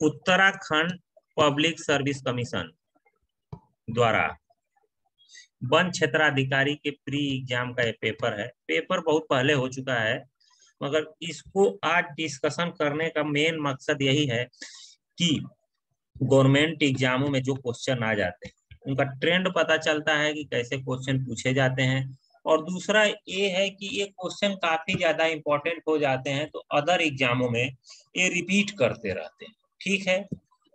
Uttarakhand public service commission द्वारा one क्षेत्राधिकारी के प्री एग्जाम का ये पेपर है। पेपर बहुत पहले हो चुका है, मगर इसको आज डिस्कशन करने का मेन मकसद यही है कि गवर्नमेंट एग्जामों में जो क्वेश्चन आ जाते हैं उनका ट्रेंड पता चलता है कि कैसे क्वेश्चन पूछे जाते हैं, और दूसरा ये है कि ये क्वेश्चन काफी ज्यादा इंपॉर्टेंट हो जाते हैं तो अदर एग्जामों में ये रिपीट करते रहते हैं। ठीक है,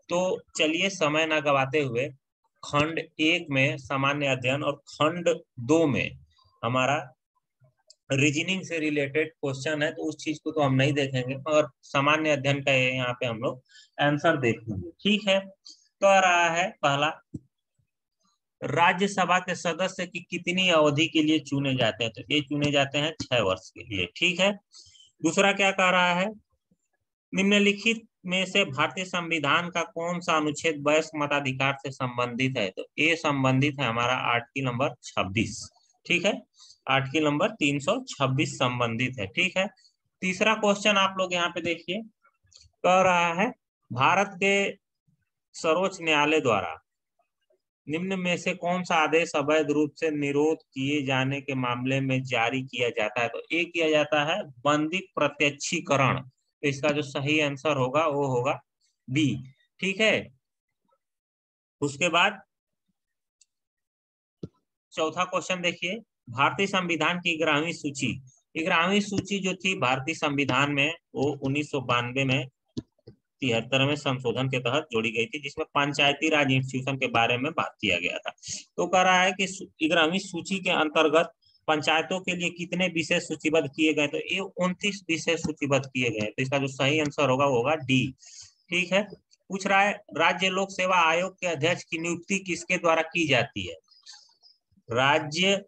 तो चलिए समय ना गवाते हुए खंड 1 में सामान्य अध्ययन और खंड 2 में हमारा रीजनिंग से रिलेटेड क्वेश्चन है, तो उस चीज को तो हम नहीं देखेंगे, और सामान्य अध्ययन का यहाँ पे हम लोग आंसर देखेंगे। ठीक है, तो आ रहा है पहला, राज्यसभा के सदस्य की कितनी अवधि के लिए चुने जाते हैं? तो ये चुने जाते हैं 6 वर्ष के लिए। ठीक है, दूसरा क्या कह रहा है, निम्नलिखित में से भारतीय संविधान का कौन सा अनुच्छेद वयस्क मताधिकार से संबंधित है? तो ये संबंधित है हमारा आर्टिकल नंबर 26। ठीक है, आर्टिकल नंबर 326 संबंधित है। ठीक है, तीसरा क्वेश्चन आप लोग यहाँ पे देखिए, कह रहा है भारत के सर्वोच्च न्यायालय द्वारा निम्न में से कौन सा आदेश अवैध रूप से निरोध किए जाने के मामले में जारी किया जाता है? तो ये किया जाता है बंदी प्रत्यक्षीकरण। तो इसका जो सही आंसर होगा वो होगा बी। ठीक है, उसके बाद चौथा क्वेश्चन देखिए, भारतीय संविधान की 11वीं सूची, 11वीं सूची जो थी भारतीय संविधान में वो 1992 में 73वें संशोधन के तहत जोड़ी गई थी, जिसमें पंचायती राज इंस्टीट्यूशन के बारे में बात किया गया था। तो कह रहा है कि 11वीं सूची के अंतर्गत पंचायतों के लिए कितने विषय सूचीबद्ध किए गए? तो ये 29 विषय सूचीबद्ध किए गए। तो इसका जो सही आंसर होगा वो होगा डी। ठीक है, पूछ रहा है राज्य लोक सेवा आयोग के अध्यक्ष की नियुक्ति किसके द्वारा की जाती है? राज्य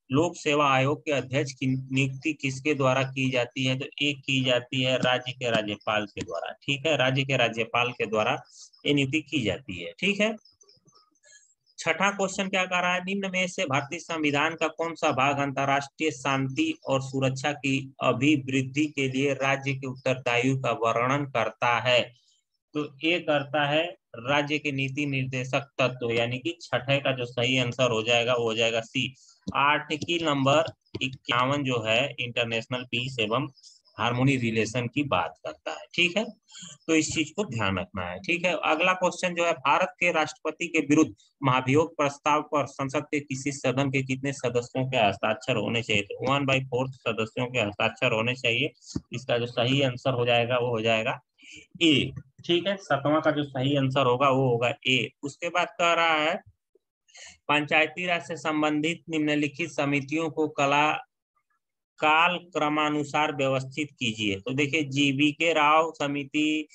लोक सेवा आयोग के अध्यक्ष की नियुक्ति किसके द्वारा की जाती है? तो एक की जाती है राज्य के राज्यपाल के द्वारा। ठीक है, राज्य के राज्यपाल के द्वारा ये नियुक्ति की जाती है। ठीक है, छठा क्वेश्चन क्या कह रहा है, निम्न में से भारतीय संविधान का कौन सा भाग अंतर्राष्ट्रीय शांति और सुरक्षा की अभिवृद्धि के लिए राज्य के उत्तरदायित्व का वर्णन करता है? तो ये करता है राज्य के नीति निर्देशक तत्व, यानी कि छठे का जो सही आंसर हो जाएगा वो हो जाएगा सी। आर्टिकल नंबर 51 जो है इंटरनेशनल पीस एवं हार्मोनी रिलेशन की बात करता है। ठीक है, तो इस चीज को ध्यान रखना है। ठीक है, अगला क्वेश्चन जो है, भारत के राष्ट्रपति के विरुद्ध महाभियोग प्रस्ताव पर संसद के किसी सदन के कितने सदस्यों के हस्ताक्षर होने चाहिए? तो 1/4 सदस्यों के हस्ताक्षर होने चाहिए। इसका जो सही आंसर हो जाएगा वो हो जाएगा ए। ठीक है, 7वां का जो सही आंसर होगा वो होगा ए। उसके बाद कह रहा है पंचायती राज से संबंधित निम्नलिखित समितियों को काल क्रमानुसार व्यवस्थित कीजिए। तो देखिए, जीवी के राव समिति,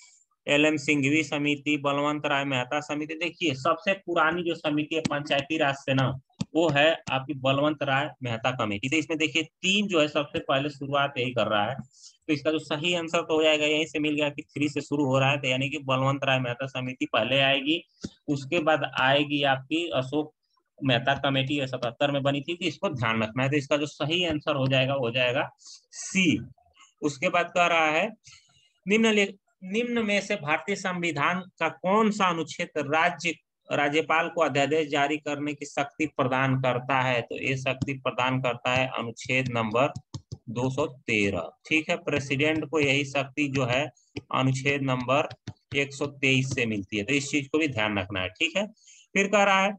LM सिंघवी समिति, बलवंत राय मेहता समिति। देखिए, सबसे पुरानी जो समिति है पंचायती राज से ना, वो है आपकी बलवंत राय मेहता कमेटी। तो इसमें देखिए 3 जो है सबसे पहले शुरुआत यही कर रहा है। तो इसका जो सही आंसर तो हो जाएगा, यहीं से मिल गया कि 3 से शुरू हो रहा है, तो यानी कि बलवंत राय मेहता समिति पहले आएगी। उसके बाद आएगी आपकी अशोक मेहता कमेटी, 77 में बनी थी। तो इसको ध्यान रखना है। तो इसका जो सही आंसर हो जाएगा वो हो जाएगा सी। उसके बाद कह रहा है निम्न में से भारतीय संविधान का कौन सा अनुच्छेद राज्यपाल को अध्यादेश जारी करने की शक्ति प्रदान करता है? तो ये शक्ति प्रदान करता है अनुच्छेद नंबर 213। ठीक है, प्रेसिडेंट को यही शक्ति जो है अनुच्छेद नंबर 123 से मिलती है। तो इस चीज को भी ध्यान रखना है। ठीक है, फिर कह रहा है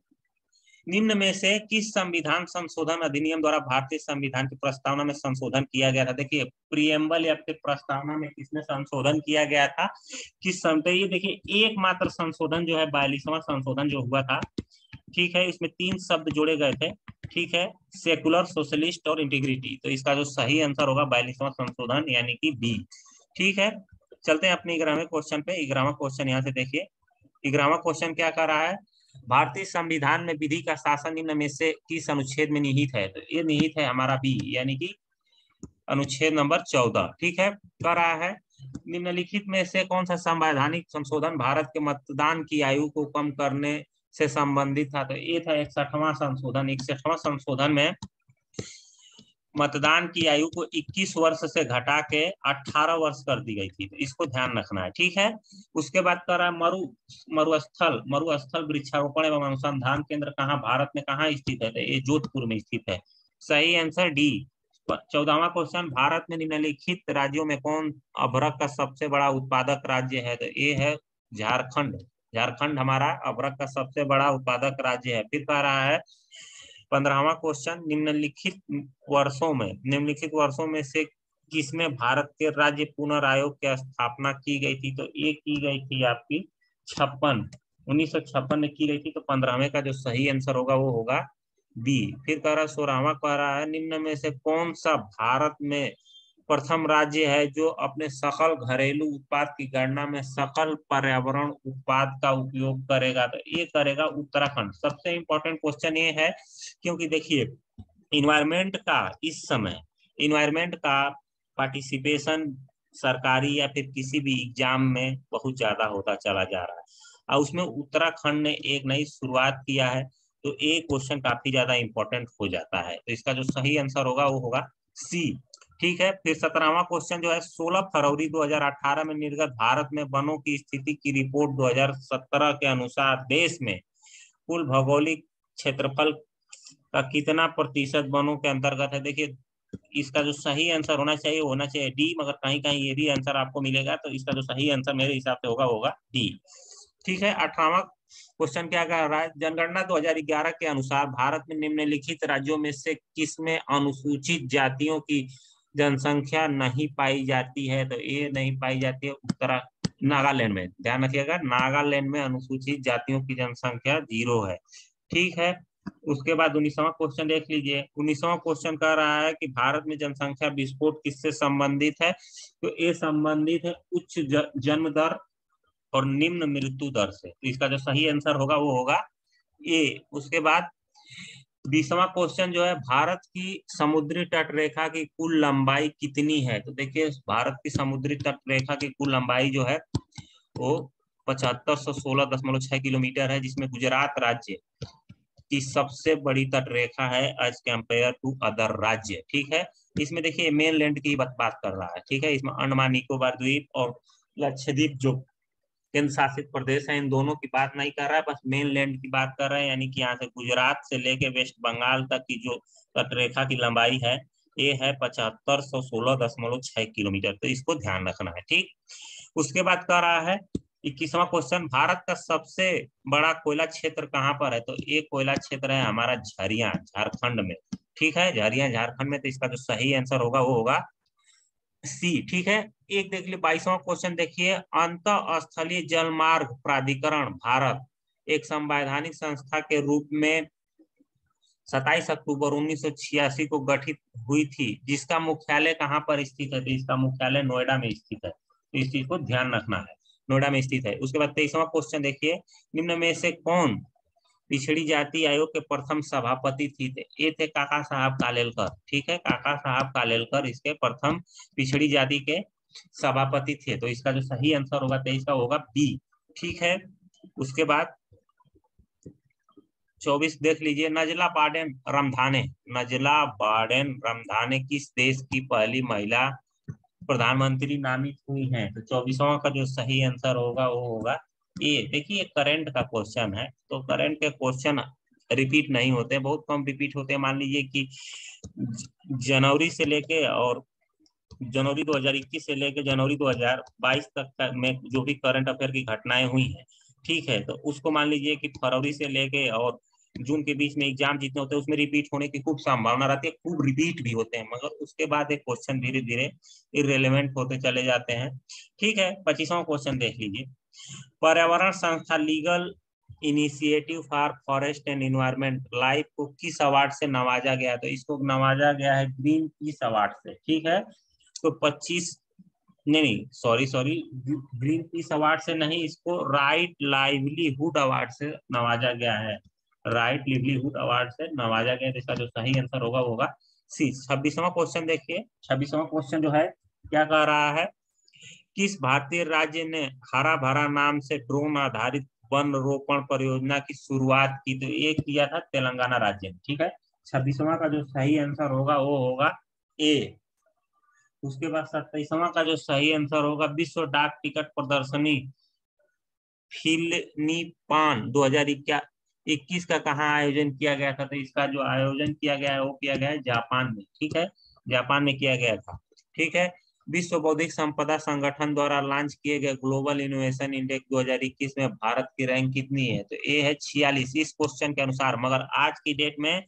निम्न में से किस संविधान संशोधन अधिनियम द्वारा भारतीय संविधान की प्रस्तावना में संशोधन किया गया था? देखिए, प्रियम्बल या फिर प्रस्तावना में किसने संशोधन किया गया था, किस संविधान? ये देखिए, एकमात्र संशोधन जो है 42वां संशोधन जो हुआ था। ठीक है, इसमें 3 शब्द जोड़े गए थे। ठीक है, सेकुलर, सोशलिस्ट और इंटीग्रिटी। तो इसका जो सही आंसर होगा 42वां संशोधन, यानी कि बी। ठीक है, चलते हैं अपने 11वें क्वेश्चन पे। 11वां क्वेश्चन यहाँ से देखिए, 11वां क्वेश्चन क्या कर रहा है, भारतीय संविधान में विधि का शासन निम्न में से किस अनुच्छेद में निहित है? तो ये निहित है हमारा बी, यानी कि अनुच्छेद नंबर 14। ठीक है, कह रहा है निम्नलिखित में से कौन सा संवैधानिक संशोधन भारत के मतदान की आयु को कम करने से संबंधित था? तो ये था 61वां संशोधन। 61वां संशोधन में मतदान की आयु को 21 वर्ष से घटा के 18 वर्ष कर दी गई थी, तो इसको ध्यान रखना है, ठीक है। उसके बाद कर रहा है मरुस्थल वृक्षारोपण एवं अनुसंधान केंद्र कहाँ भारत में कहाँ स्थित है, तो ये जोधपुर में स्थित है। सही आंसर डी। 14वां क्वेश्चन, भारत में निम्नलिखित राज्यों में कौन अभ्रक का सबसे बड़ा उत्पादक राज्य है, तो ये है झारखंड। झारखंड हमारा अभ्रक का सबसे बड़ा उत्पादक राज्य है। फिर कह रहा है 15वां क्वेश्चन, निम्नलिखित वर्षों में से किसमें भारत के राज्य पुनर्आयोग की स्थापना की गई थी, तो ये की गई थी आपकी 1956 में की गई थी। तो 15वें का जो सही आंसर होगा वो होगा बी। फिर कह रहा है 16वां कह रहा है, निम्न में से कौन सा भारत में प्रथम राज्य है जो अपने सकल घरेलू उत्पाद की गणना में सकल पर्यावरण उत्पाद का उपयोग करेगा, तो ये करेगा उत्तराखंड। सबसे इंपॉर्टेंट क्वेश्चन ये है क्योंकि देखिए इन्वायरमेंट का पार्टिसिपेशन सरकारी या फिर किसी भी एग्जाम में बहुत ज्यादा होता चला जा रहा है और उसमें उत्तराखंड ने एक नई शुरुआत किया है, तो ये क्वेश्चन काफी ज्यादा इंपॉर्टेंट हो जाता है। तो इसका जो सही आंसर होगा वो होगा सी, ठीक है। फिर 17वां क्वेश्चन जो है, 16 फरवरी 2018 में निर्गत भारत में वनों की स्थिति की रिपोर्ट 2017 के अनुसार देश में कुल भौगोलिक क्षेत्रफल का कितना प्रतिशत वनों के अंतर्गत है। देखिए इसका जो सही आंसर होना चाहिए डी, मगर कहीं कहीं ये भी आंसर आपको मिलेगा, तो इसका जो सही आंसर मेरे हिसाब से होगा डी, ठीक है। 18वां क्वेश्चन क्या कह रहा है, जनगणना 2011 के अनुसार भारत में निम्नलिखित राज्यों में से किसमें अनुसूचित जातियों की जनसंख्या नहीं पाई जाती है, तो ये नहीं पाई जाती है नागालैंड में। ध्यान रखिएगा, नागालैंड में अनुसूचित जातियों की जनसंख्या 0 है, ठीक है। उसके बाद 19वां क्वेश्चन देख लीजिए। 19वां क्वेश्चन कह रहा है कि भारत में जनसंख्या विस्फोट किससे संबंधित है, तो ये संबंधित है उच्च जन्म दर और निम्न मृत्यु दर से। तो इसका जो सही आंसर होगा वो होगा ए। उसके बाद 20वां क्वेश्चन जो है, भारत की समुद्री तट रेखा की कुल लंबाई कितनी है, तो देखिए भारत की समुद्री तट रेखा की कुल लंबाई जो है वो 7516.6 किलोमीटर है, जिसमें गुजरात राज्य की सबसे बड़ी तट रेखा है एज कंपेयर टू अदर राज्य, ठीक है। इसमें देखिए मेन लैंड की बात कर रहा है, ठीक है। इसमें अंडमान निकोबार द्वीप और लक्षद्वीप जो केंद्र शासित प्रदेश है, इन दोनों की बात नहीं कर रहा है, बस मेन लैंड की बात कर रहे हैं, यानी कि यहाँ से गुजरात से लेके वेस्ट बंगाल तक की जो तटरेखा की लंबाई है ये है 7516.6 किलोमीटर, तो इसको ध्यान रखना है, ठीक। उसके बाद कह रहा है 21वां क्वेश्चन, भारत का सबसे बड़ा कोयला क्षेत्र कहाँ पर है, तो ये कोयला क्षेत्र है हमारा झरिया, झारखंड में, ठीक है। झरिया झारखंड में, तो इसका जो सही आंसर होगा वो होगा सी, ठीक है। एक देख लीजिए 22वां क्वेश्चन देखिए, अंतः स्थलीय जलमार्ग प्राधिकरण भारत एक संवैधानिक संस्था के रूप में 27 अक्टूबर 1986 को गठित हुई थी, जिसका मुख्यालय कहाँ पर स्थित है, तो इसका मुख्यालय नोएडा में स्थित है, तो इस चीज को ध्यान रखना है, नोएडा में स्थित है। उसके बाद 23वां क्वेश्चन देखिए, निम्न में से कौन पिछड़ी जाति आयोग के प्रथम सभापति थे, ये थे काका साहब कालेलकर, ठीक है। काका साहब कालेलकर इसके प्रथम पिछड़ी जाति के सभापति थे, तो इसका जो सही आंसर होगा 23 का होगा बी, ठीक है। उसके बाद 24 देख लीजिए, नजला बार्डेन रमधाने किस देश की पहली महिला प्रधानमंत्री नामित हुई हैं, तो 24वां का जो सही आंसर होगा वो होगा ये। देखिए करंट का क्वेश्चन है, तो करंट के क्वेश्चन रिपीट नहीं होते, बहुत कम रिपीट होते हैं। मान लीजिए कि जनवरी से लेके और जनवरी 2021 से लेके जनवरी 2022 तक में जो भी करंट अफेयर की घटनाएं हुई हैं, ठीक है, तो उसको मान लीजिए कि फरवरी से लेके और जून के बीच में एग्जाम जितने होते हैं उसमें रिपीट होने की खूब संभावना रहती है, खूब रिपीट भी होते हैं, मगर उसके बाद एक क्वेश्चन धीरे धीरे इररिलेवेंट होते चले जाते हैं, ठीक है। 25वां क्वेश्चन देख लीजिए, पर्यावरण संस्था legal initiative for forest and environment life को किस अवार्ड से नवाजा गया, तो इसको नवाजा गया है ग्रीन पीस अवार्ड से, ठीक है। तो 25 नहीं सॉरी ग्रीन पीस अवार्ड से नहीं, इसको राइट लाइवलीहुड अवार्ड से नवाजा गया है, राइट लिवलीहुड अवार्ड से नवाजा गया। इसका जो सही आंसर होगा वो होगा सी। 26वां क्वेश्चन देखिए, 26वां क्वेश्चन जो है क्या कह रहा है, किस भारतीय राज्य ने हरा भरा नाम से ड्रोन आधारित वन रोपण परियोजना की शुरुआत की, तो ये किया था तेलंगाना राज्य ने, ठीक है। 26वां का जो सही आंसर होगा वो होगा ए। उसके बाद 27वां का जो सही आंसर होगा विश्व डाक टिकट प्रदर्शनी फिलिपान 2021 का कहाँ आयोजन किया गया था? तो इसका जो आयोजन किया गया है वो किया गया है जापान में। ठीक है, जापान में किया गया था। ठीक है, विश्व बौद्धिक संपदा संगठन द्वारा लॉन्च किए गए ग्लोबल इनोवेशन इंडेक्स 2021 में भारत की रैंक कितनी है? तो ए है 46 इस क्वेश्चन के अनुसार। मगर आज की डेट में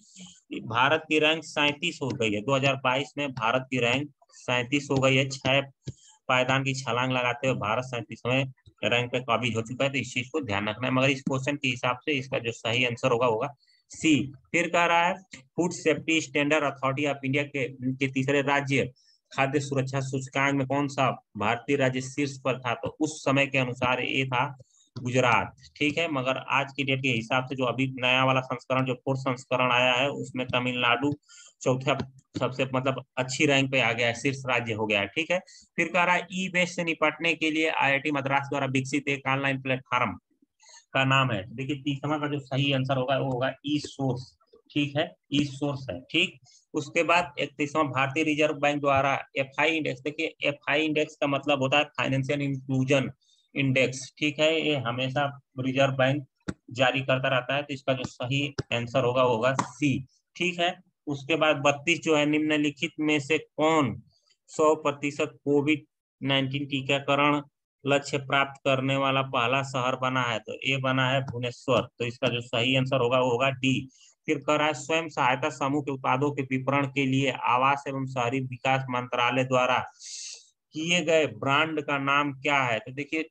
भारत की रैंक 37 हो गई है। 2022 में भारत की रैंक 37 हो गई है। 6 पायदान की छलांग लगाते हुए भारत 37वें रैंक पे काबिज हो चुका है। तो इस चीज को ध्यान रखना है। मगर इस क्वेश्चन के हिसाब से इसका जो सही आंसर होगा सी। फिर कह रहा है food safety standard authority of India के तीसरे राज्य खाद्य सुरक्षा सूचकांक में कौन सा भारतीय राज्य शीर्ष पर था? तो उस समय के अनुसार ये था गुजरात। ठीक है, मगर आज की डेट के हिसाब से जो अभी नया वाला संस्करण जो 4th संस्करण आया है उसमें तमिलनाडु चौथा सबसे मतलब अच्छी रैंक पे आ गया है, शीर्ष राज्य हो गया है। ठीक है, फिर कह रहा है ई वेस्ट से निपटने के लिए आईआईटी मद्रास द्वारा विकसित एक ऑनलाइन प्लेटफॉर्म का नाम है। देखिए 30वां का जो सही आंसर होगा वो होगा ई सोर्स। ठीक है, ई सोर्स है। ठीक, उसके बाद 31वां भारतीय रिजर्व बैंक द्वारा एफआई इंडेक्स। देखिए एफआई इंडेक्स का मतलब होता है फाइनेंशियल इंक्लूजन इंडेक्स। ठीक है, ये हमेशा रिजर्व बैंक जारी करता रहता है। तो इसका जो सही आंसर होगा सी। ठीक है, उसके बाद 32 जो है निम्नलिखित में से कौन 100% कोविड-19 टीकाकरण लक्ष्य प्राप्त करने वाला पहला शहर बना है? तो ये बना है भुवनेश्वर। तो इसका जो सही आंसर होगा वो होगा डी। फिर कह रहा है स्वयं सहायता समूह के उत्पादों के विपणन के लिए आवास एवं शहरी विकास मंत्रालय द्वारा किए गए ब्रांड का नाम क्या है? तो देखिए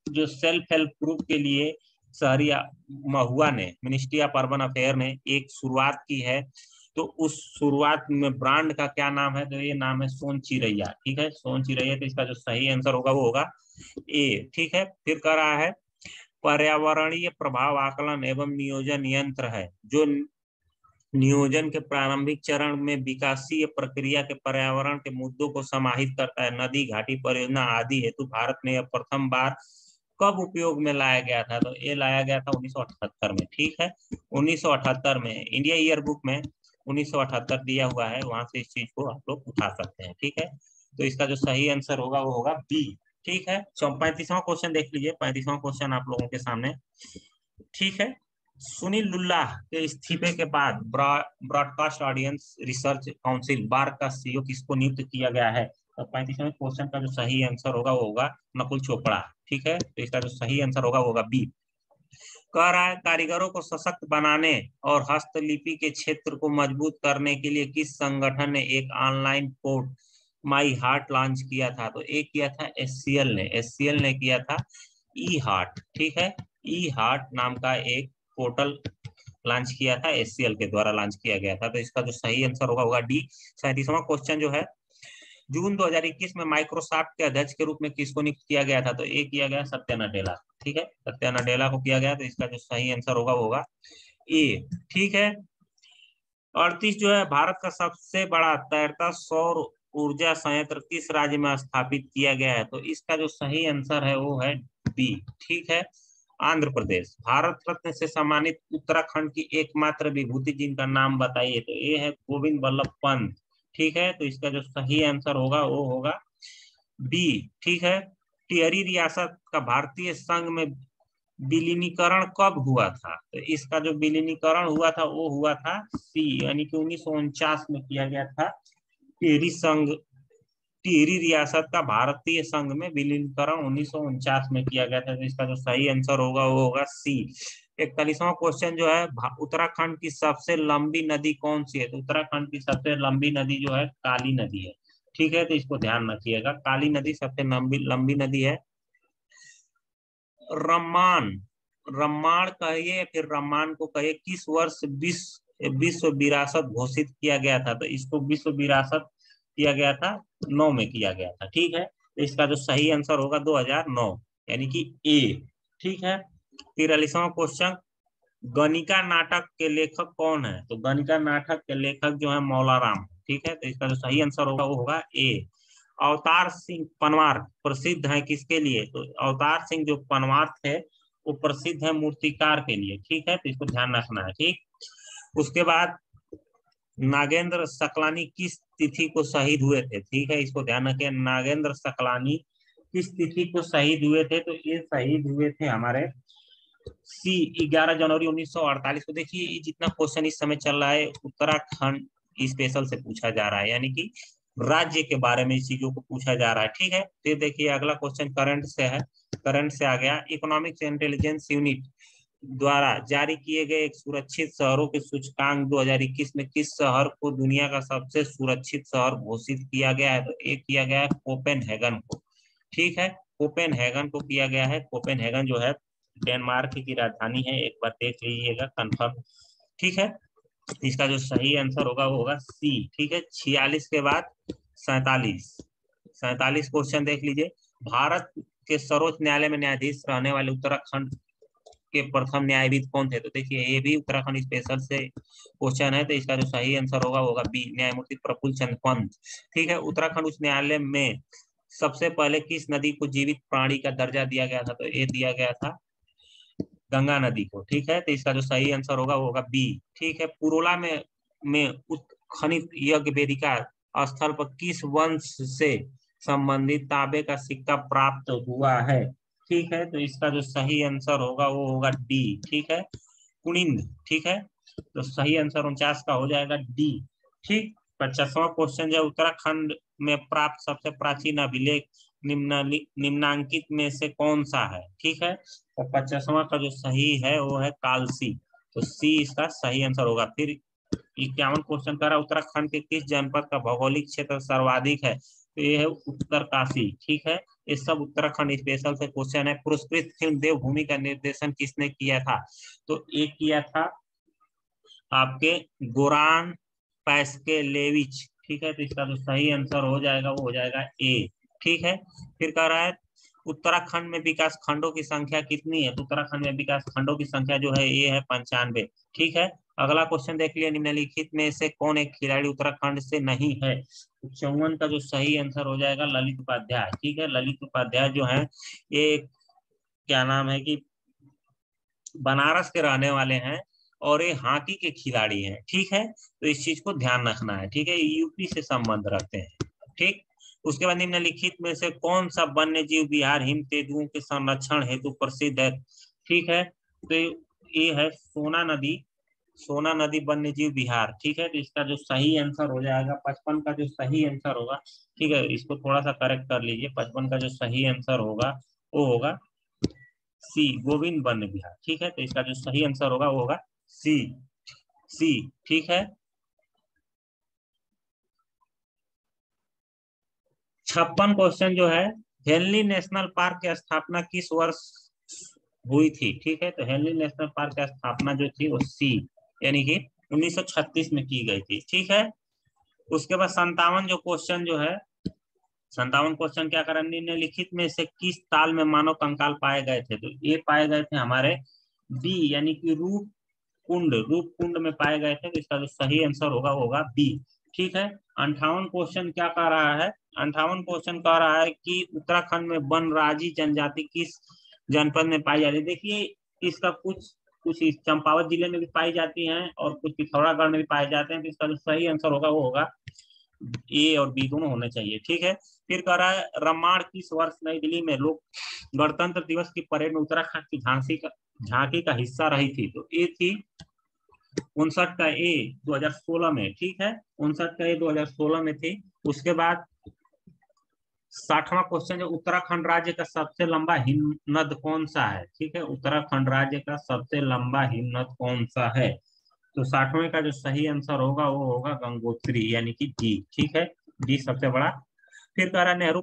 जो सेल्फ हेल्प ग्रुप के लिए शहरी महुआ ने मिनिस्ट्री ऑफ अर्बन अफेयर ने एक शुरुआत की है। तो उस शुरुआत में ब्रांड का क्या नाम है? तो ये नाम है सोन चिरैया। ठीक है, सोन चिरैया। तो इसका जो सही आंसर होगा वो होगा ए। ठीक है, फिर कह रहा है पर्यावरणीय प्रभाव आकलन एवं नियोजन यंत्र है जो नियोजन के प्रारंभिक चरण में विकासीय प्रक्रिया के पर्यावरण के मुद्दों को समाहित करता है। नदी घाटी परियोजना आदि हेतु भारत में यह प्रथम बार कब उपयोग में लाया गया था? तो ये लाया गया था 1978 में। ठीक है, 1978 में इंडिया ईयर बुक में 1978 दिया हुआ है, वहां से इस चीज को आप लोग उठा सकते हैं। ठीक है, तो इसका जो सही आंसर होगा वो होगा बी। ठीक है, 35वां क्वेश्चन देख लीजिए। 35वां क्वेश्चन आप लोगों के सामने। ठीक है, सुनील लुल्ला के इस्तीफे के बाद ब्रॉडकास्ट ऑडियंस रिसर्च काउंसिल बार का सीईओ किसको नियुक्त किया गया है? तो 35वें क्वेश्चन का जो सही आंसर होगा वो होगा नकुल चोपड़ा। ठीक है, तो इसका जो सही आंसर होगा वो होगा बी। कह रहा है कारीगरों को सशक्त बनाने और हस्तलिपि के क्षेत्र को मजबूत करने के लिए किस संगठन ने एक online port my heart launch किया था? तो एक किया था एससीएल ने किया था ई हार्ट। ठीक है, ई हार्ट नाम का एक पोर्टल लॉन्च किया था, एससीएल के द्वारा लॉन्च किया गया था। तो इसका जो सही आंसर होगा डी। 37वां क्वेश्चन जो है जून 2021 में माइक्रोसॉफ्ट के अध्यक्ष के रूप में किसको नियुक्त किया गया था? तो एक किया गया सत्या नडेला। ठीक है, सत्या नडेला को किया गया। तो इसका जो सही आंसर होगा वो होगा ए। ठीक है, 38 जो है भारत का सबसे बड़ा तैरता सौर ऊर्जा संयंत्र किस राज्य में स्थापित किया गया है? तो इसका जो सही आंसर है वो है बी। ठीक है, आंध्र प्रदेश। भारत रत्न से सम्मानित उत्तराखंड की एकमात्र विभूति जिनका नाम बताइए? तो ये है गोविंद वल्लभ पंत। ठीक है, तो इसका जो सही आंसर होगा वो होगा बी। ठीक है, टिहरी रियासत का भारतीय संघ में विलीनीकरण कब हुआ था? तो इसका जो विलीनीकरण हुआ था वो हुआ था सी, यानी कि 1949 में किया गया था। टिहरी रियासत का भारतीय संघ में विलीनीकरण 1949 में किया गया था। तो इसका जो सही आंसर होगा वो होगा सी। 41वां क्वेश्चन जो है उत्तराखंड की सबसे लंबी नदी कौन सी है? तो उत्तराखंड की सबसे लंबी नदी जो है काली नदी है। ठीक है, तो इसको ध्यान रखिएगा, काली नदी सबसे लंबी नदी है। रम्माण कहिए फिर रम्मान को कहिए, किस वर्ष विश्व विरासत घोषित किया गया था? तो इसको विश्व विरासत किया गया था 9 में किया गया था। ठीक है, तो इसका जो सही आंसर होगा 2009, यानी कि ए। ठीक है, 43वां क्वेश्चन गणिका नाटक के लेखक कौन है? तो गणिका नाटक के लेखक जो है मौलाराम। ठीक है, तो इसका जो सही आंसर होगा वो होगा ए। अवतार सिंह पनवार प्रसिद्ध है किसके लिए? तो अवतार सिंह जो पनवार थे वो प्रसिद्ध है मूर्तिकार के लिए। ठीक है, तो इसको ध्यान रखना है। ठीक, उसके बाद नागेंद्र सकलानी किस तिथि को शहीद हुए थे? ठीक है, इसको ध्यान रखें, नागेंद्र सकलानी किस तिथि को शहीद हुए थे? तो ये शहीद हुए थे हमारे सी 11 जनवरी 1948 को। देखिए ये जितना क्वेश्चन इस समय चल रहा है उत्तराखंड स्पेशल से पूछा जा रहा है, यानी कि राज्य के बारे में चीजों को पूछा जा रहा है। ठीक है, फिर देखिए अगला क्वेश्चन करंट से है, करंट से आ गया। इकोनॉमिक्स इंटेलिजेंस यूनिट द्वारा जारी किए गए एक सुरक्षित शहरों के सूचकांक 2021 में किस शहर को दुनिया का सबसे सुरक्षित शहर घोषित किया गया है? तो एक किया गया है कोपेनहेगन को। ठीक है, कोपेनहेगन को किया गया है। कोपेनहेगन जो है डेनमार्क की राजधानी है, एक बार देख लीजिएगा कंफर्म। ठीक है, इसका जो सही आंसर होगा वो होगा सी। ठीक है, 46 के बाद 47, 47 क्वेश्चन देख लीजिए। भारत के सर्वोच्च न्यायालय में न्यायाधीश रहने वाले उत्तराखंड के प्रथम न्यायाधीश कौन थे? तो देखिए ये भी उत्तराखंड स्पेशल से क्वेश्चन है, तो इसका जो सही आंसर होगा वो होगा बी, न्यायमूर्ति प्रफुल्ल चंद्र पंत। ठीक है, उत्तराखंड उच्च न्यायालय में सबसे पहले किस नदी को जीवित प्राणी का दर्जा दिया गया था? तो ये दिया गया था गंगा नदी को। ठीक है, तो इसका जो सही आंसर होगा वो होगा बी। ठीक है, पुरोला में उत्खनित यज्ञ वेदिका स्थल पर किस वंश से संबंधित तांबे का सिक्का प्राप्त हुआ है? ठीक है, तो इसका जो सही आंसर होगा वो होगा डी। ठीक है, कुनिंद। ठीक है, तो सही आंसर 49 का हो जाएगा डी। ठीक, 50वां क्वेश्चन जो उत्तराखंड में प्राप्त सबसे प्राचीन अभिलेख निम्नांकित में से कौन सा है? ठीक है, तो 50वां का जो सही है वो है कालसी, तो सी इसका सही आंसर होगा। फिर 51 क्वेश्चन कर रहा है उत्तराखंड के किस जनपद का भौगोलिक क्षेत्र सर्वाधिक है? तो ये है उत्तरकाशी। ठीक है, ये सब उत्तराखंड स्पेशल से क्वेश्चन है। पुरस्कृत फिल्म देवभूमि का निर्देशन किसने किया था? तो एक किया था आपके गोरान पैस्केलेविच। ठीक है, तो इसका जो सही आंसर हो जाएगा वो हो जाएगा ए। ठीक है, फिर कह रहा है उत्तराखंड में विकास खंडों की संख्या कितनी है? तो उत्तराखंड में विकास खंडों की संख्या जो है ये है 95। ठीक है, अगला क्वेश्चन देख लिया, निम्नलिखित में से कौन एक खिलाड़ी उत्तराखंड से नहीं है? तो 54 का जो सही आंसर हो जाएगा ललित उपाध्याय। ठीक है, ललित उपाध्याय जो है ये क्या नाम है कि बनारस के रहने वाले हैं और ये हॉकी के खिलाड़ी हैं। ठीक है, तो इस चीज को ध्यान रखना है। ठीक है, यूपी से संबंध रखते हैं। ठीक, उसके बाद निम्नलिखित में से कौन सा वन्य जीव विहार हिम तेंदुओं के संरक्षण हेतु प्रसिद्ध है? ठीक है, तो ये है सोना नदी, सोना नदी वन्य जीव विहार। ठीक है, तो इसका जो सही आंसर हो जाएगा 55 का जो सही आंसर होगा। ठीक है, इसको थोड़ा सा करेक्ट कर लीजिए, 55 का जो सही आंसर होगा वो होगा सी, गोविंद वन्य विहार। ठीक है, तो इसका जो सही आंसर होगा वो होगा सी, सी। ठीक है, 56 क्वेश्चन जो है, हेनली नेशनल पार्क की स्थापना किस वर्ष हुई थी? ठीक है, तो हेनली नेशनल पार्क की स्थापना जो थी वो सी, यानी कि 1936 में की गई थी। ठीक है, उसके बाद 57 जो क्वेश्चन जो है, 57 क्वेश्चन क्या करें, निम्नलिखित में से किस ताल में मानव कंकाल पाए गए थे? तो ये पाए गए थे हमारे बी, यानी कि रूप कुंड, रूप कुंड में पाए गए थे, तो इसका जो सही आंसर होगा वो होगा बी। ठीक है, 58 क्वेश्चन क्या कह रहा है, 58 क्वेश्चन कह रहा है कि उत्तराखंड में बनराजी जनजाति किस जनपद में पाई जाती है? देखिए इसका कुछ कुछ इस चंपावत जिले में भी पाई जाती हैं और कुछ पिथौरागढ़ में भी पाए जाते हैं, तो इसका जो सही आंसर होगा वो होगा ए और बी दोनों होने चाहिए। ठीक है, फिर कह रहा है रमाण किस वर्ष नई दिल्ली में लोक गणतंत्र दिवस की परेड में उत्तराखंड की झांकी का हिस्सा रही थी? तो ये थी 59 का ए 2016 में। ठीक है, 59 का ए 2016 में थी। उसके बाद 60वां क्वेश्चन जो उत्तराखंड राज्य का सबसे लंबा हिमनद कौन सा है? ठीक है, उत्तराखंड राज्य का सबसे लंबा हिमनद कौन सा है? तो 60वें का जो सही आंसर होगा वो होगा गंगोत्री, यानी कि डी। ठीक है, डी सबसे बड़ा। फिर कह रहा नेहरू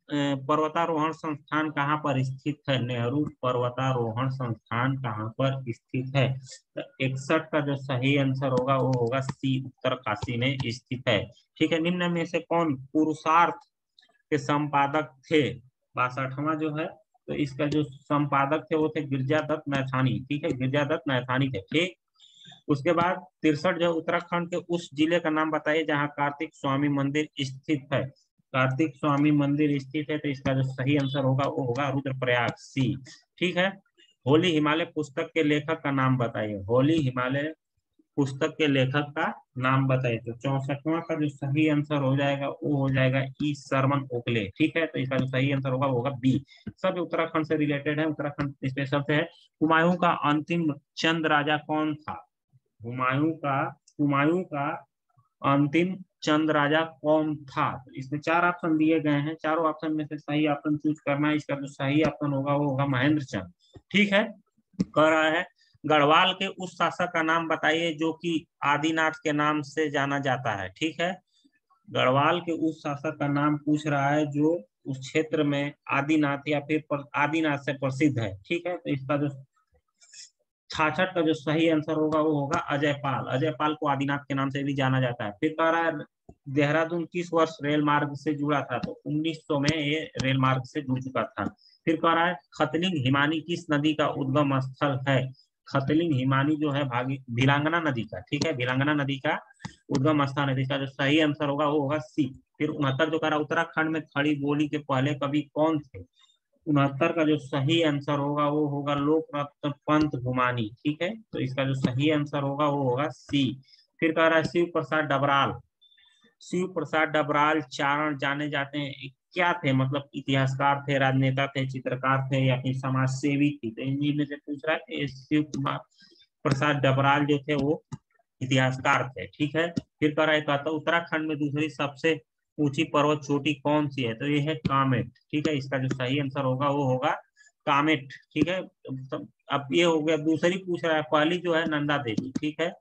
पर्वतारोहण संस्थान कहाँ पर स्थित है? नेहरू पर्वतारोहण संस्थान कहाँ पर स्थित है? तो 61 का जो सही आंसर होगा वो होगा सी, उत्तरकाशी में स्थित है। ठीक है, निम्न में से कौन पुरुषार्थ के संपादक थे? 62वां जो है, तो इसका जो संपादक थे वो थे गिरजादत्त मैथानी। ठीक है, गिरजादत्त मैथानी थे। ठीक, उसके बाद 63 जो उत्तराखंड के उस जिले का नाम बताइए जहां कार्तिक स्वामी मंदिर स्थित है? कार्तिक स्वामी मंदिर स्थित है, तो इसका जो सही आंसर होगा वो होगा रुद्रप्रयाग, सी। ठीक है, होली हिमालय पुस्तक के लेखक का नाम बताइए? होली हिमालय पुस्तक के लेखक का नाम बताइए। तो 64वां का जो सही आंसर हो जाएगा वो हो जाएगा ई शरमन ओकले। ठीक है, तो इसका जो सही आंसर होगा वो होगा बी। सब उत्तराखंड से रिलेटेड है, उत्तराखंड स्पेशल से है। हुमायूं का अंतिम चंद राजा कौन था? हुमायूं का अंतिम चंद राजा कौन था? तो इसमें 4 ऑप्शन दिए गए हैं, चारों ऑप्शन में से सही ऑप्शन चूज करना है। इसका जो सही ऑप्शन होगा वो होगा महेंद्र चंद। ठीक है, कह रहा है गढ़वाल के उस शासक का नाम बताइए जो कि आदिनाथ के नाम से जाना जाता है। ठीक है, गढ़वाल के उस शासक का नाम पूछ रहा है जो उस क्षेत्र में आदिनाथ या फिर आदिनाथ से प्रसिद्ध है। ठीक है, तो इसका जो 66 का जो सही आंसर होगा वो होगा अजयपाल। अजयपाल को आदिनाथ के नाम से भी जाना जाता है। फिर कह रहा है देहरादून किस वर्ष रेल मार्ग से जुड़ा था? तो 1900 में ये रेल मार्ग से जुड़ चुका था। फिर कह रहा है खतलिंग हिमानी किस नदी का उद्गम स्थल है? खतलिंग हिमानी जो है भिलांगना नदी का, ठीक है, भिलांगना नदी का उद्गम स्थान है। इसका जो सही आंसर होगा वो होगा सी। फिर 69 जो कह रहा उत्तराखंड में खड़ी बोली के पहले कवि कौन थे? 69 का जो सही आंसर होगा वो होगा लोकरत्न पंत घुमानी। ठीक है, तो इसका जो सही आंसर होगा वो होगा सी। फिर कह रहा है शिव प्रसाद डबराल। शिव प्रसाद डबराल चारण जाने जाते हैं क्या थे? मतलब इतिहासकार थे, राजनेता थे, चित्रकार थे या फिर समाज सेवी थे? तो इन्हीं में से पूछ रहा है। शिव कुमार प्रसाद डबराल जो थे वो इतिहासकार थे। ठीक है, फिर कह रहा है कहता उत्तराखंड में दूसरी सबसे ऊंची पर्वत चोटी कौन सी है? तो ये है कामेट। ठीक है, इसका जो सही आंसर होगा वो होगा कामेट। ठीक है, अब ये हो गया। दूसरी पूछ रहा है, पहली जो है नंदा देवी। ठीक है,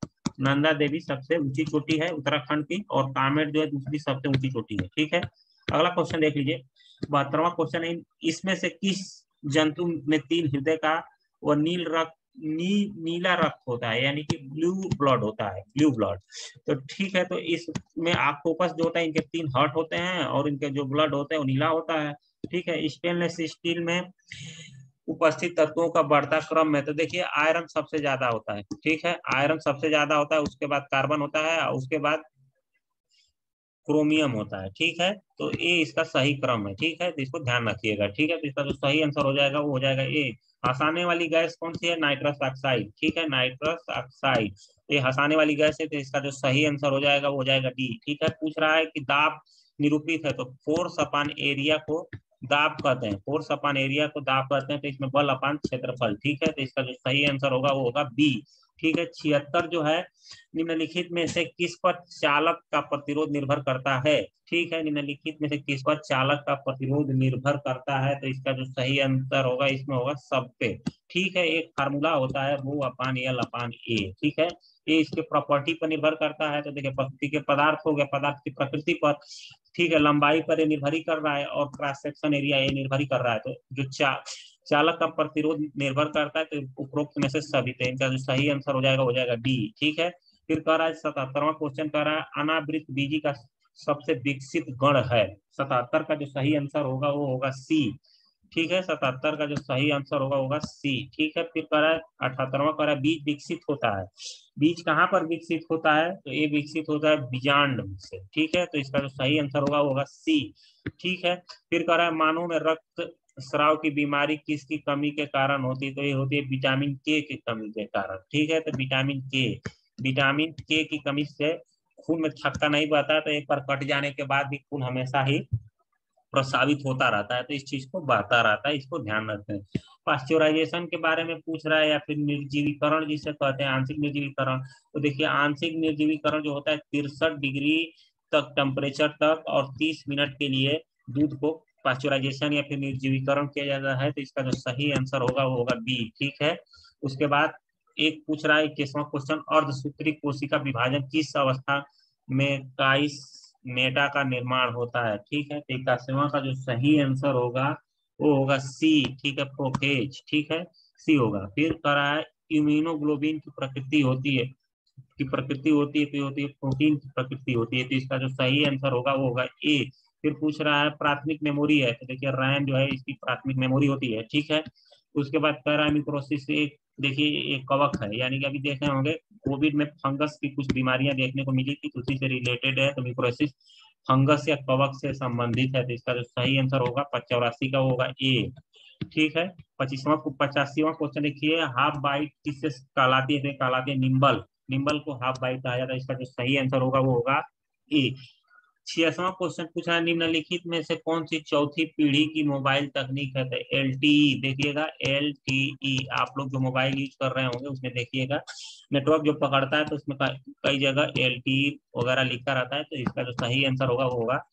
नंदा देवी सबसे ऊंची चोटी है उत्तराखंड की, और कामेट जो है दूसरी सबसे ऊंची चोटी है। ठीक है, अगला क्वेश्चन देख लीजिए। 72वां क्वेश्चन है, इसमें से किस जंतु में 3 हृदय का व नीला रक्त होता है, यानी कि ब्लू ब्लड होता है, ब्लू ब्लड? तो ठीक है, तो इसमें ऑक्टोपस जो होता है इनके 3 हार्ट होते हैं और इनके जो ब्लड होते हैं वो नीला होता है। ठीक है, स्टेनलेस स्टील में उपस्थित तत्वों का बढ़ता क्रम में, तो देखिए आयरन सबसे ज्यादा होता है। ठीक है, आयरन सबसे ज्यादा होता है, उसके बाद कार्बन होता है और उसके बाद क्रोमियम होता है। ठीक है, तो ये इसका सही क्रम है। ठीक है, तो इसको ध्यान रखिएगा। ठीक है, तो इसका जो सही आंसर हो जाएगा वो हो जाएगा ए। हंसाने वाली गैस कौन सी है? Nitrous oxide. ठीक है, नाइट्रस ऑक्साइड ये हंसाने वाली गैस है, तो इसका जो सही आंसर हो जाएगा वो हो जाएगा डी। ठीक है, पूछ रहा है कि दाब निरूपित है, तो फोर्स अपान एरिया को दाब कहते हैं, फोर्स अपान एरिया को दाब कहते हैं, तो इसमें बल अपान क्षेत्रफल। ठीक है, तो इसका जो सही आंसर होगा वो होगा बी। ठीक है, 76 जो है निम्नलिखित में से किस पर चालक का प्रतिरोध निर्भर करता है? ठीक है, निम्नलिखित में से किस पर चालक का प्रतिरोध निर्भर करता है? तो इसका जो सही आंसर होगा इसमें होगा सब पे। ठीक है, एक फार्मूला होता है रो अपान एल अपान ए। ठीक है, ये इसके प्रॉपर्टी पर निर्भर करता है। तो देखिए प्रकृति के पदार्थ हो गया, पदार्थ की प्रकृति पर। ठीक है, लंबाई पर ये निर्भर ही कर रहा है और क्रॉस सेक्शन एरिया ये निर्भर ही कर रहा है। तो जो चालक का प्रतिरोध निर्भर करता है, तो उपरोक्त में से सभी। तो इनका जो सही आंसर हो जाएगा डी। ठीक है, फिर कह रहा है 77वां क्वेश्चन कह रहा है अनावृत बीजी का सबसे विकसित गण है। 77 का जो सही आंसर होगा वो होगा सी। ठीक है, 77 का जो सही आंसर होगा सी। ठीक है, फिर कह रहा है 78वां कह रहा है बीज विकसित होता है। बीज कहाँ पर विकसित होता है? तो ये विकसित होता है बीजांड से। ठीक है, तो इसका जो सही आंसर होगा वो होगा सी। ठीक है, फिर कह रहा है मानव में रक्त स्राव की बीमारी किसकी कमी के कारण होती है? तो ये होती है विटामिन के की कमी के कारण। ठीक है, तो विटामिन के की कमी से खून में थक्का नहीं बहता, तो एक बार कट जाने के बाद भी खून हमेशा ही प्रसावित होता रहता है, तो इस चीज को बहता रहता है, इसको ध्यान रखें। पास्चुराइजेशन के बारे में पूछ रहा है या फिर निर्जीवीकरण जिसे कहते हैं, आंशिक निर्जीवीकरण। तो देखिए आंशिक निर्जीवीकरण जो होता है 63 डिग्री तक टेम्परेचर तक और 30 मिनट के लिए दूध को पास्चुराइजेशन या फिर निर्जीवीकरण किया जाता है। तो इसका जो सही आंसर होगा वो होगा बी। ठीक है, उसके बाद एक पूछ रहा है 21वां क्वेश्चन अर्धसूत्री कोशिका विभाजन किस अवस्था में काइस मेटा का निर्माण होता है? ठीक है, तो 81वां का जो सही आंसर होगा वो होगा सी। ठीक है, प्रोकेज। ठीक है, सी होगा। फिर कह रहा है इम्यूनोग्लोबिन की प्रकृति होती है तो होती है प्रोटीन की प्रकृति होती है, तो इसका जो सही आंसर होगा वो होगा ए। फिर पूछ रहा है प्राथमिक मेमोरी है, तो देखिए रैम जो है इसकी प्राथमिक मेमोरी होती है। ठीक है, उसके बाद कह रहा है मिक्रोसिस एक, देखिए एक कवक है, यानी कि अभी देखे होंगे कोविड में फंगस की कुछ बीमारियां देखने को मिली थी, उसी से रिलेटेड है। तो मिक्रोसिस फंगस या कवक से संबंधित है, तो इसका जो सही आंसर होगा 84 का होगा ए। ठीक है, 85वां क्वेश्चन देखिए हाफ बाइट किससे कहलाती है? कहलाती है निम्बल। निम्बल को हाफ बाइट कहा जाता है। इसका जो सही आंसर होगा वो होगा ए। 66वां क्वेश्चन पूछा है, निम्नलिखित में से कौन सी चौथी पीढ़ी की मोबाइल तकनीक है? तो LTE, देखिएगा LTE, आप लोग जो मोबाइल यूज कर रहे होंगे उसमें देखिएगा नेटवर्क जो पकड़ता है तो उसमें कई जगह LTE वगैरह लिखा रहता है। तो इसका जो सही आंसर होगा वो होगा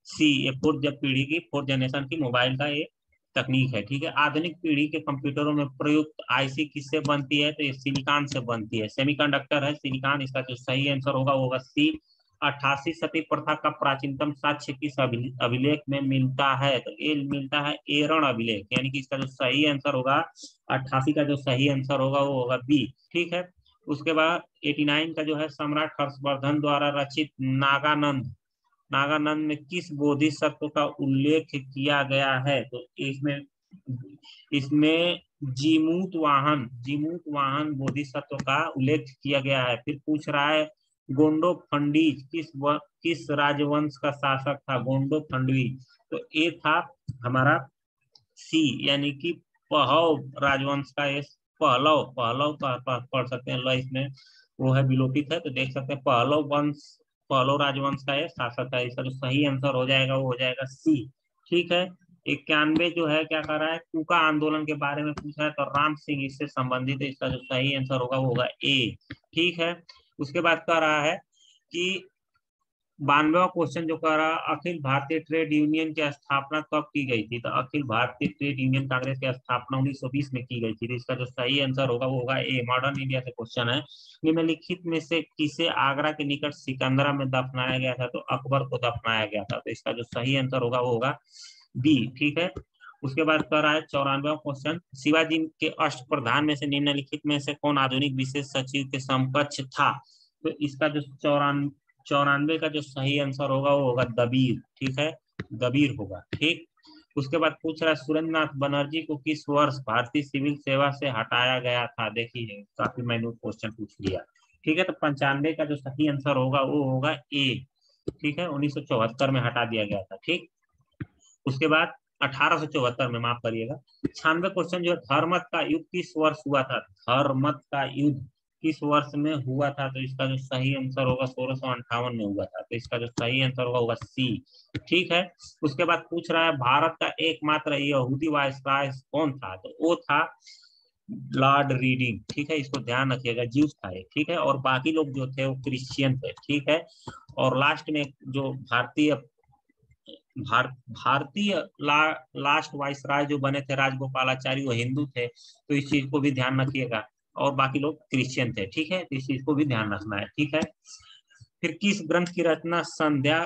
सी, ये फोर्थ पीढ़ी की, फोर्थ जनरेशन की मोबाइल का ये तकनीक है। ठीक है, आधुनिक पीढ़ी के कंप्यूटरों में प्रयुक्त IC किससे बनती है? तो ये सिलिकॉन से बनती है, सेमीकंडक्टर है सिलिकॉन। इसका जो सही आंसर होगा वो होगा सी। 88 सती प्रथा का प्राचीनतम साक्ष्य किस अभिलेख में मिलता है? तो ये मिलता है एरण अभिलेख, यानी कि इसका जो सही आंसर होगा 88 का जो सही आंसर होगा वो होगा बी। ठीक है, उसके बाद 89 का जो है, सम्राट हर्षवर्धन द्वारा रचित नागानंद, नागानंद में किस बोधिसत्व का उल्लेख किया गया है? तो इसमें इसमें जीमूत वाहन बोधिसत्व का उल्लेख किया गया है। फिर पूछ रहा है गोंडो फंडीज किस राजवंश का शासक था? गोंडो फंडीज, तो ये था हमारा सी, यानी कि पहलव राजवंश का ये पहलव, पहलव पढ़ सकते हैं, इसमें वो है विलोपित है, तो देख सकते हैं पहलव वंश, पहलव राजवंश का ये शासक है। इसका जो सही आंसर हो जाएगा वो हो जाएगा सी। ठीक है, 91 जो है क्या कर रहा है, कूका आंदोलन के बारे में पूछा है, तो राम सिंह इससे संबंधित है। इसका जो सही आंसर होगा वो होगा ए। ठीक है, उसके बाद कह रहा है कि 92वां क्वेश्चन जो कह रहा, अखिल भारतीय ट्रेड यूनियन की स्थापना कब की गई थी? तो अखिल भारतीय ट्रेड यूनियन कांग्रेस की स्थापना 1920 में की गई थी। तो इसका जो सही आंसर होगा वो होगा ए। मॉडर्न इंडिया से क्वेश्चन है, निम्नलिखित में से किसे आगरा के निकट सिकंदरा में दफनाया गया था? तो अकबर को दफनाया गया था। तो इसका जो सही आंसर होगा वो होगा बी। ठीक है, उसके बाद कह रहा है 94वां क्वेश्चन, शिवाजी के अष्टप्रधान में से निम्नलिखित में से कौन आधुनिक विशेष सचिव के समकक्ष था? तो इसका जो 94 का जो सही आंसर होगा वो होगा दबीर। ठीक है, दबीर होगा। ठीक, उसके बाद पूछ रहा है सुरेंद्रनाथ बनर्जी को किस वर्ष भारतीय सिविल सेवा से हटाया गया था? देखिए काफी माइन्यूट क्वेश्चन पूछ लिया। ठीक है, तो 95 का जो सही आंसर होगा वो होगा ए। ठीक है, 1974 में हटा दिया गया था। ठीक, उसके बाद 1874 में, माफ करिएगा। 96 क्वेश्चन जो है, धर्मत का युद्ध किस वर्ष हुआ था? धर्मत का युद्ध किस वर्ष में हुआ था? तो इसका जो सही आंसर होगा 1658 में हुआ था। तो इसका जो सही आंसर होगा सी। ठीक है, उसके बाद पूछ रहा है भारत का एकमात्र यहूदी वायसराय कौन था? तो वो था लॉर्ड रीडिंग। ठीक है, इसको ध्यान रखिएगा, ज्यूस था। ठीक है, और बाकी लोग जो थे वो क्रिश्चियन थे। ठीक है, और लास्ट में जो भारतीय लास्ट वाइसराय जो बने थे राजगोपालाचारी, वो हिंदू थे। तो इस चीज को भी ध्यान रखिएगा, और बाकी लोग क्रिश्चियन थे। ठीक है, तो इस चीज को भी ध्यान रखना है। ठीक है, फिर किस ग्रंथ की रचना संध्या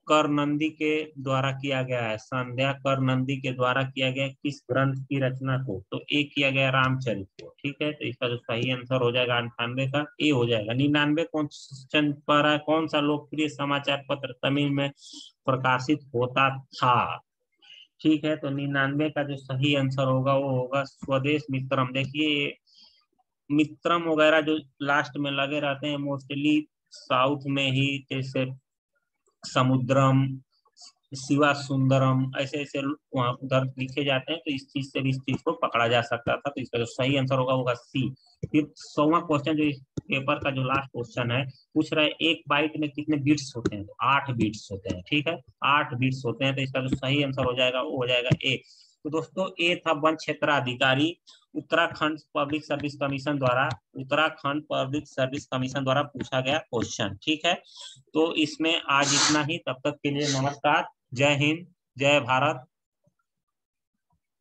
कर नंदी के द्वारा किया गया है? संध्या कर नंदी के द्वारा किया गया किस ग्रंथ की रचना को? तो ए किया गया रामचरित को। ठीक है, तो इसका जो सही आंसर हो जाएगा 98 का ए हो जाएगा। 99 क्वेश्चन पर है, कौन सा लोकप्रिय समाचार पत्र तमिल में प्रकाशित होता था? ठीक है, तो 99 का जो सही आंसर होगा वो होगा स्वदेश मित्रम। देखिए मित्रम वगैरह जो लास्ट में लगे रहते हैं मोस्टली साउथ में ही, जैसे समुद्रम, शिवा सुंदरम, ऐसे ऐसे वहां उधर लिखे जाते हैं। तो इस चीज से भी इस चीज को पकड़ा जा सकता था। तो इसका जो सही आंसर होगा सी। फिर 100वां क्वेश्चन जो इस पेपर का जो लास्ट क्वेश्चन है, पूछ रहा है एक बाइट में कितने बिट्स होते हैं? तो 8 बिट्स होते हैं। ठीक है, 8 बिट्स होते हैं। तो इसका जो सही आंसर हो जाएगा वो हो जाएगा ए। तो दोस्तों ए था वन क्षेत्राधिकारी, उत्तराखंड पब्लिक सर्विस कमीशन द्वारा, उत्तराखंड पब्लिक सर्विस कमीशन द्वारा पूछा गया क्वेश्चन। ठीक है, तो इसमें आज इतना ही। तब तक के लिए नमस्कार, जय हिंद, जय भारत।